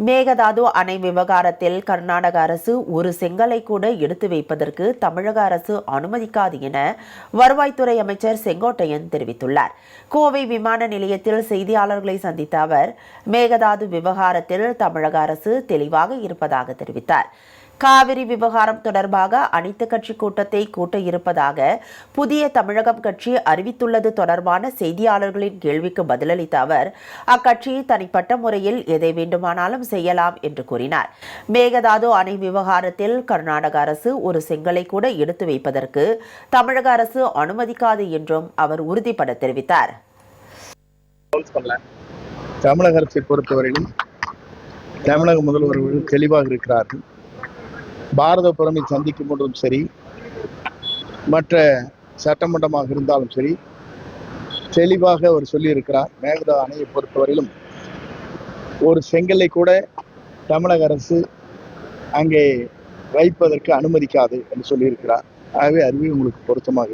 மேகதாது அணை விவகாரத்தில் கர்நாடக அரசு ஒரு செங்கலை கூட எடுத்து வைப்பதற்கு தமிழக அரசு அனுமதிக்காது என வருவாய்த்துறை அமைச்சர் செங்கோட்டையன் தெரிவித்துள்ளார். கோவை விமான நிலையத்தில் செய்தியாளர்களை சந்தித்த அவர், மேகதாது விவகாரத்தில் தமிழக அரசு தெளிவாக இருப்பதாக தெரிவித்தார். காவிரி விவகாரம் தொடர்பாக அனைத்து கட்சி கூட்டத்தை கூட்ட இருப்பதாக புதிய தமிழகம் கட்சி அறிவித்துள்ளது தொடர்பான செய்தியாளர்களின் கேள்விக்கு பதிலளித்த அவர், அக்கட்சி தனிப்பட்ட முறையில் எதை வேண்டுமானாலும் செய்யலாம் என்று கூறினார். மேகதாது அணை விவகாரத்தில் கர்நாடக அரசு ஒரு செங்கலை கூட எடுத்து வைப்பதற்கு தமிழக அரசு அனுமதிக்காது என்றும் அவர் உறுதிபட தெரிவித்தார். தமிழக அரசை பொறுத்தவரையிலும் தமிழக முதல்வர்கள் தெளிவாக இருக்கிறார்கள். பாரத பிரதமை சந்திக்கும் போதும் சரி, மற்ற சட்டமன்றமாக இருந்தாலும் சரி, தெளிவாக அவர் சொல்லியிருக்கிறார். மேகதாது அணையை பொறுத்தவரையிலும் ஒரு செங்கலை கூட தமிழக அரசு அங்கே வைப்பதற்கு அனுமதிக்காது என்று சொல்லியிருக்கிறார். ஆகவே அதுவே உங்களுக்கு பொருத்தமாக